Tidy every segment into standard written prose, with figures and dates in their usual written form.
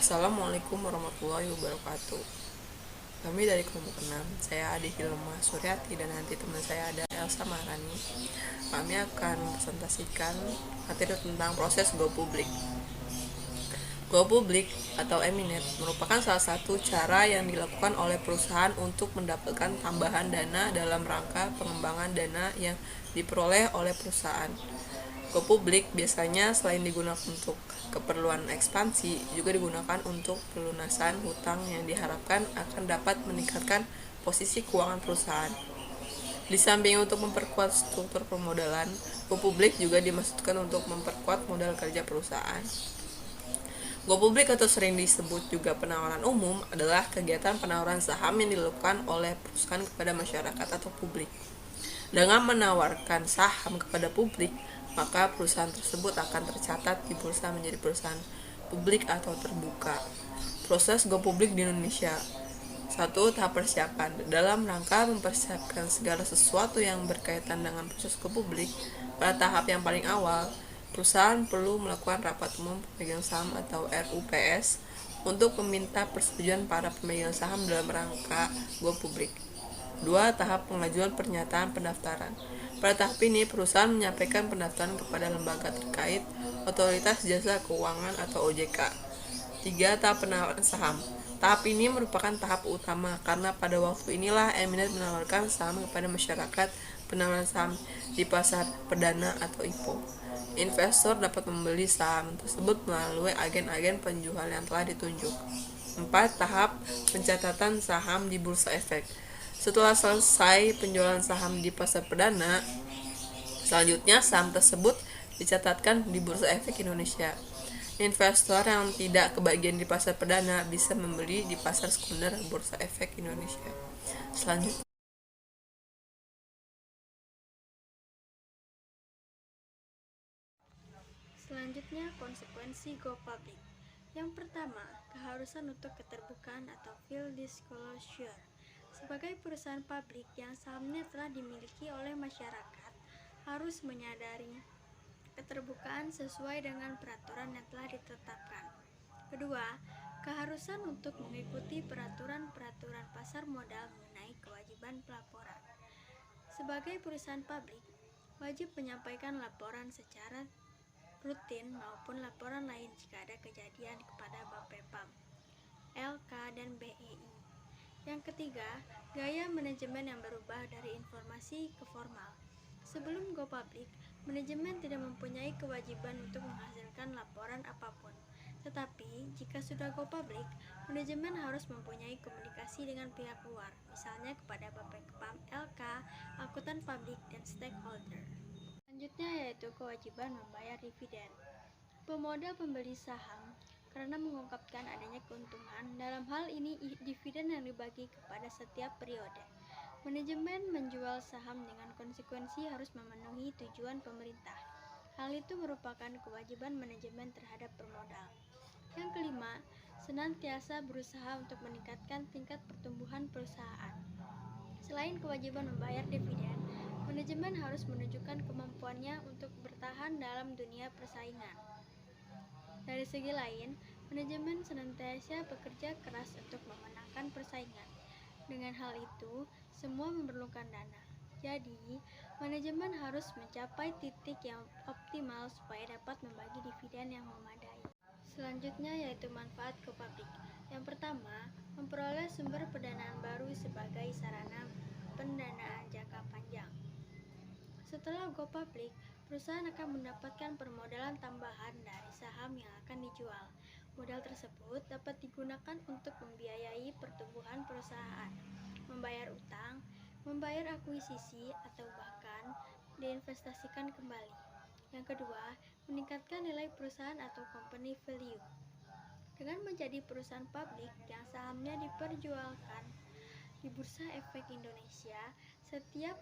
Assalamualaikum warahmatullahi wabarakatuh. Kami dari kelompok 6, saya Adi Hilma Suryati dan nanti teman saya ada Elsa Maharani. Kami akan presentasikan materi tentang proses go public. Go public atau Eminet merupakan salah satu cara yang dilakukan oleh perusahaan untuk mendapatkan tambahan dana dalam rangka pengembangan dana yang diperoleh oleh perusahaan. Go public biasanya selain digunakan untuk keperluan ekspansi, juga digunakan untuk pelunasan hutang yang diharapkan akan dapat meningkatkan posisi keuangan perusahaan. Di samping untuk memperkuat struktur permodalan, go public juga dimaksudkan untuk memperkuat modal kerja perusahaan. Go public atau sering disebut juga penawaran umum adalah kegiatan penawaran saham yang dilakukan oleh perusahaan kepada masyarakat atau publik. Dengan menawarkan saham kepada publik, maka perusahaan tersebut akan tercatat di bursa menjadi perusahaan publik atau terbuka. Proses go publik di Indonesia. 1. Tahap persiapan. Dalam rangka mempersiapkan segala sesuatu yang berkaitan dengan proses go publik, pada tahap yang paling awal, perusahaan perlu melakukan rapat umum pemegang saham atau RUPS untuk meminta persetujuan para pemegang saham dalam rangka go publik. 2. Tahap pengajuan pernyataan pendaftaran. Pada tahap ini, perusahaan menyampaikan pendaftaran kepada lembaga terkait, Otoritas Jasa Keuangan atau OJK. 3. Tahap penawaran saham. Tahap ini merupakan tahap utama karena pada waktu inilah Eminet menawarkan saham kepada masyarakat. Penawaran saham di pasar perdana atau IPO. Investor dapat membeli saham tersebut melalui agen-agen penjual yang telah ditunjuk. 4. Tahap pencatatan saham di Bursa Efek. Setelah selesai penjualan saham di pasar perdana, selanjutnya saham tersebut dicatatkan di Bursa Efek Indonesia. Investor yang tidak kebagian di pasar perdana bisa membeli di pasar sekunder Bursa Efek Indonesia. Selanjutnya, konsekuensi go public. Yang pertama, keharusan untuk keterbukaan atau full disclosure. Sebagai perusahaan publik yang sahamnya telah dimiliki oleh masyarakat, harus menyadari keterbukaan sesuai dengan peraturan yang telah ditetapkan. Kedua, keharusan untuk mengikuti peraturan-peraturan pasar modal mengenai kewajiban pelaporan. Sebagai perusahaan publik, wajib menyampaikan laporan secara rutin maupun laporan lain jika ada kejadian kepada Bapepam, LK, dan BEI. Yang ketiga, gaya manajemen yang berubah dari informasi ke formal. Sebelum go public, manajemen tidak mempunyai kewajiban untuk menghasilkan laporan apapun. Tetapi, jika sudah go public, manajemen harus mempunyai komunikasi dengan pihak luar, misalnya kepada Bapepam, LK, akuntan publik, dan stakeholder. Selanjutnya yaitu kewajiban membayar dividen. Pemodal pembeli saham karena mengungkapkan adanya keuntungan, dalam hal ini dividen yang dibagi kepada setiap periode. Manajemen menjual saham dengan konsekuensi harus memenuhi tujuan pemerintah. Hal itu merupakan kewajiban manajemen terhadap pemodal. Yang kelima, senantiasa berusaha untuk meningkatkan tingkat pertumbuhan perusahaan. Selain kewajiban membayar dividen, manajemen harus menunjukkan kemampuannya untuk bertahan dalam dunia persaingan. Dari segi lain, manajemen senantiasa bekerja keras untuk memenangkan persaingan. Dengan hal itu, semua memerlukan dana. Jadi, manajemen harus mencapai titik yang optimal supaya dapat membagi dividen yang memadai. Selanjutnya yaitu manfaat go public. Yang pertama, memperoleh sumber pendanaan baru sebagai sarana pendanaan jangka panjang. Setelah go public, perusahaan akan mendapatkan permodalan tambahan dari saham yang akan dijual. Modal tersebut dapat digunakan untuk membiayai pertumbuhan perusahaan, membayar utang, membayar akuisisi, atau bahkan diinvestasikan kembali. Yang kedua, meningkatkan nilai perusahaan atau company value. Dengan menjadi perusahaan publik yang sahamnya diperjualkan di Bursa Efek Indonesia, setiap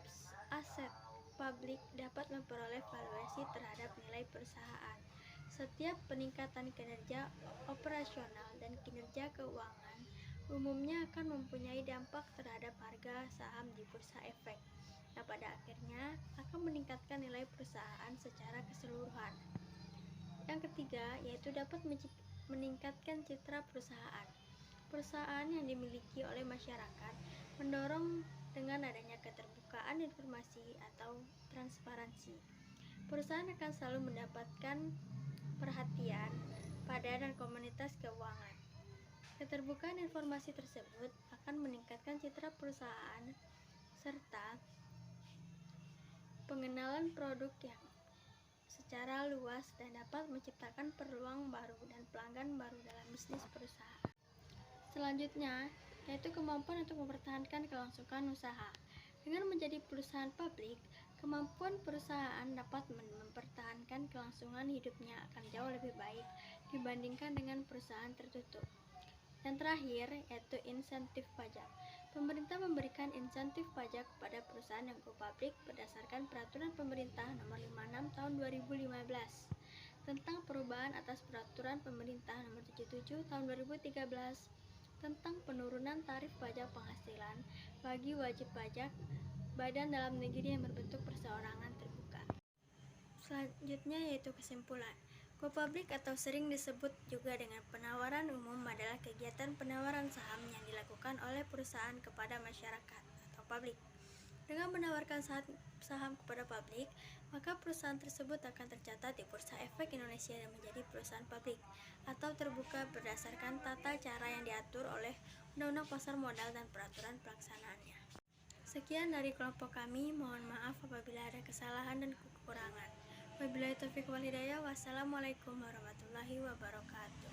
aset publik dapat memperoleh valuasi terhadap nilai perusahaan. Setiap peningkatan kinerja operasional dan kinerja keuangan umumnya akan mempunyai dampak terhadap harga saham di Bursa Efek, yang pada akhirnya akan meningkatkan nilai perusahaan secara keseluruhan. Yang ketiga, yaitu dapat meningkatkan citra perusahaan. Perusahaan yang dimiliki oleh masyarakat mendorong dengan adanya keterbukaan informasi atau transparansi. Perusahaan akan selalu mendapatkan perhatian pada dan komunitas keuangan. Keterbukaan informasi tersebut akan meningkatkan citra perusahaan serta pengenalan produk yang secara luas dan dapat menciptakan peluang baru dan pelanggan baru dalam bisnis perusahaan. Selanjutnya, yaitu kemampuan untuk mempertahankan kelangsungan usaha. Dengan menjadi perusahaan publik, kemampuan perusahaan dapat mempertahankan kelangsungan hidupnya akan jauh lebih baik dibandingkan dengan perusahaan tertutup. Yang terakhir, yaitu insentif pajak. Pemerintah memberikan insentif pajak kepada perusahaan yang go public berdasarkan Peraturan Pemerintah Nomor 56 Tahun 2015 tentang perubahan atas Peraturan Pemerintah Nomor 77 Tahun 2013 tentang penurunan tarif pajak penghasilan bagi wajib pajak badan dalam negeri yang berbentuk perseorangan terbuka. Selanjutnya yaitu kesimpulan. Go public atau sering disebut juga dengan penawaran umum adalah kegiatan penawaran saham yang dilakukan oleh perusahaan kepada masyarakat atau publik. Dengan menawarkan saham kepada publik, maka perusahaan tersebut akan tercatat di Bursa Efek Indonesia dan menjadi perusahaan publik atau terbuka berdasarkan tata cara yang diatur oleh Undang-Undang Pasar Modal dan peraturan pelaksanaannya. Sekian dari kelompok kami, mohon maaf apabila ada kesalahan dan kekurangan. Wabillahi taufiq wal hidayah. Wassalamualaikum warahmatullahi wabarakatuh.